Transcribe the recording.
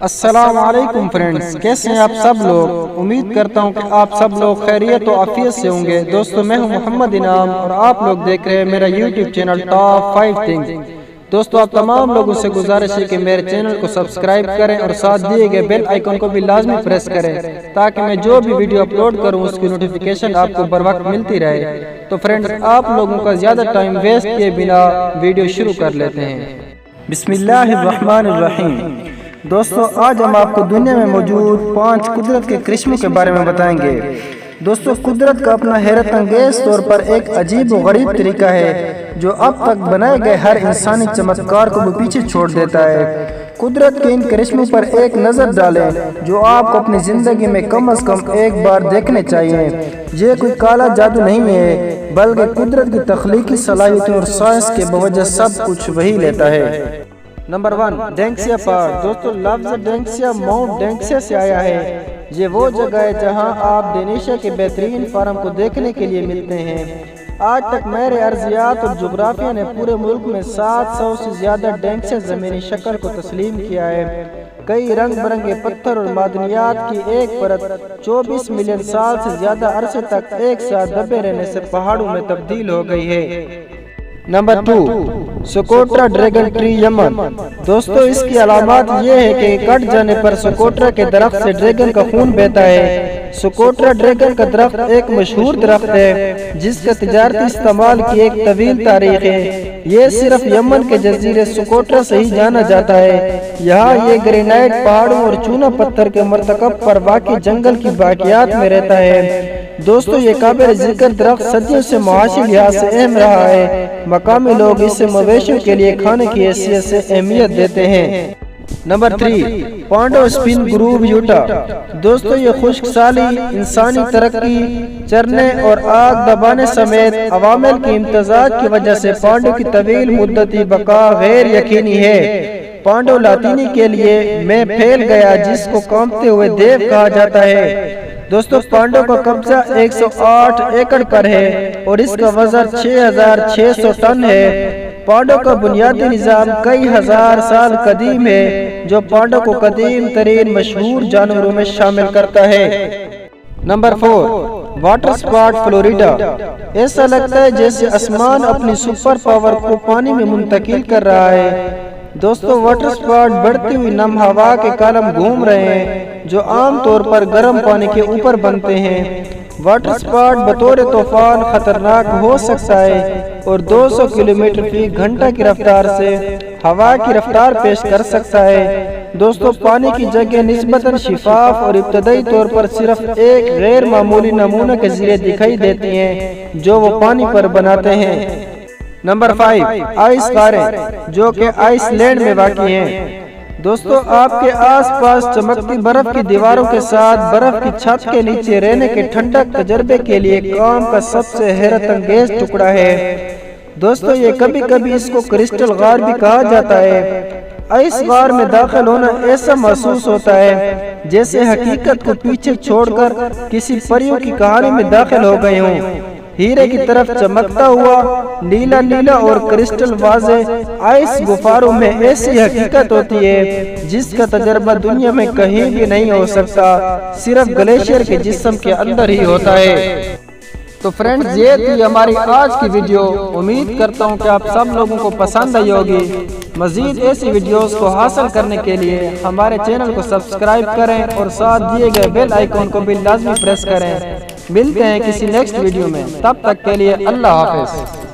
السلام علیکم فرینڈز، کیسے ہیں آپ سب لوگ؟ امید کرتا ہوں کہ آپ سب لوگ خیریت و عافیت سے ہوں گے۔ دوستو میں ہوں محمد انعام اور آپ لوگ دیکھ رہے ہیں میرا یوٹیوب چینل ٹاپ 5 تھنگز۔ دوستو آپ تمام لوگوں سے گزارش ہے کہ میرے چینل کو سبسکرائب کریں اور ساتھ دیے گئے بیل آئیکن کو بھی لازمی پریس کریں تاکہ میں جو بھی ویڈیو اپلوڈ کروں اس کی نوٹیفیکیشن آپ کو بر وقت ملتی رہے۔ تو فرینڈز آپ لوگوں کا زیادہ ٹائم ویسٹ کیے بنا ویڈیو شروع کر لیتے ہیں۔ بسم اللہ الرحمن الرحیم۔ دوستو آج ہم آپ کو دنیا میں موجود 5 قدرت کے کرشموں کے بارے میں بتائیں گے۔ دوستو قدرت کا اپنا حیرت انگیز طور پر ایک عجیب و غریب طریقہ ہے جو اب تک بنائے گئے ہر انسانی چمتکار کو بھی پیچھے چھوڑ دیتا ہے۔ قدرت کے ان کرشموں پر ایک نظر ڈالیں جو آپ کو اپنی زندگی میں کم از کم ایک بار دیکھنے چاہیے۔ یہ کوئی کالا جادو نہیں ہے بلکہ قدرت کی تخلیقی صلاحیتوں اور سائنس کے بوجہ سب کچھ وہی لیتا ہے۔ نمبر 1، ڈینکسیا پہاڑ۔ دوستو لفظ ڈینکسیا ماؤنٹ ڈینکسیا سے آیا ہے۔ یہ وہ جگہ ہے جہاں آپ ڈینیشیا کے بہترین فارم کو دیکھنے کے لیے ملتے ہیں۔ آج تک میرے ارضیات اور جغرافیہ نے پورے ملک میں 700 سے زیادہ ڈینکسیا زمینی شکل کو تسلیم کیا ہے۔ کئی رنگ برنگے پتھر اور معدنیات کی ایک پرت 24 ملین سال سے زیادہ عرصے تک ایک ساتھ دبے رہنے سے پہاڑوں میں تبدیل ہو گئی ہے۔ نمبر 2، سوکوٹرا ڈریگن ٹری یمن۔ دوستو اس کی علامات یہ ہے کہ کٹ جانے پر سوکوٹرا کے درخت سے ڈریگن کا خون بہتا ہے۔ سوکوٹرا ڈریگن کا درخت ایک مشہور درخت ہے جس کا تجارتی استعمال کی ایک طویل تاریخ ہے۔ یہ صرف یمن کے جزیرے سوکوٹرا سے ہی جانا جاتا ہے۔ یہاں یہ گرینائٹ پہاڑوں اور چونا پتھر کے مرتکب پر واقع جنگل کی باقیات میں رہتا ہے۔ دوستو یہ قابل ذکر درخت صدیوں سے معاشی لحاظ سے اہم رہا ہے۔ مقامی لوگ اسے مویشیوں کے لیے کھانے کی حیثیت سے اہمیت دیتے ہیں۔ Number 3، Pandu spin grove یوٹا۔ دوستو یہ خشک سالی، انسانی ترقی، چرنے اور آگ دبانے سمیت عوامل کی امتزاج کی وجہ سے پانڈو کی طویل مدتی بقا غیر یقینی ہے۔ پانڈو لاطینی کے لیے میں پھیل گیا جس کو کانپتے ہوئے دیو کہا جاتا ہے۔ دوستو پانڈو کا قبضہ 108 ایکڑ پر ہے اور اس کا وزن 6600 ٹن ہے۔ پانڈو کا بنیادی نظام کئی ہزار سال قدیم ہے جو پانڈو کو قدیم ترین مشہور جانوروں میں شامل کرتا ہے۔ Number 4، waterspout Florida. ایسا لگتا ہے جیسے آسمان اپنی سپر پاور کو پانی میں منتقل کر رہا ہے۔ دوستو واٹرسپاٹ بڑھتی ہوئی نم ہوا کے کالم گھوم رہے ہیں جو عام طور پر گرم پانی کے اوپر بنتے ہیں۔ واٹرسپاٹ بطور طوفان خطرناک ہو سکتا ہے اور 200 کلومیٹر فی گھنٹہ کی رفتار سے ہوا کی رفتار پیش کر سکتا ہے۔ دوستو پانی کی جگہ نسبتاً شفاف اور ابتدائی طور پر صرف ایک غیر معمولی نمونہ کے ذریعے دکھائی دیتی ہیں جو وہ پانی پر بناتے ہیں۔ نمبر 5، آئس کاریں جو کہ آئس لینڈ میں واقع ہیں۔ دوستو آپ کے آس پاس چمکتی برف کی دیواروں کے ساتھ برف کی چھت کے نیچے رہنے کے ٹھنڈک تجربے کے لیے کام کا سب سے حیرت انگیز ٹکڑا ہے۔ دوستو یہ کبھی کبھی اس کو کرسٹل غار بھی کہا جاتا ہے۔ آئس غار میں داخل ہونا ایسا محسوس ہوتا ہے جیسے حقیقت کو پیچھے چھوڑ کر کسی پریوں کی کہانی میں داخل ہو گئے ہوں۔ ہیرے کی طرف چمکتا ہوا نیلا نیلا اور کرسٹل واضح آئس غفاروں میں ایسی حقیقت ہوتی ہے جس کا تجربہ دنیا میں کہیں بھی نہیں ہو سکتا، صرف گلیشیئر کے جسم کے اندر ہی ہوتا ہے۔ تو فرینڈز یہ تھی ہماری آج کی ویڈیو۔ امید کرتا ہوں کہ آپ سب لوگوں کو پسند آئی ہوگی۔ مزید ایسی ویڈیوز کو حاصل کرنے کے لیے ہمارے چینل کو سبسکرائب کریں اور ساتھ دیے گئے بیل آئیکن کو بھی لازمی پریس کریں۔ ملتے ہیں کسی نیکسٹ ویڈیو میں، تب تک کے لیے اللہ حافظ۔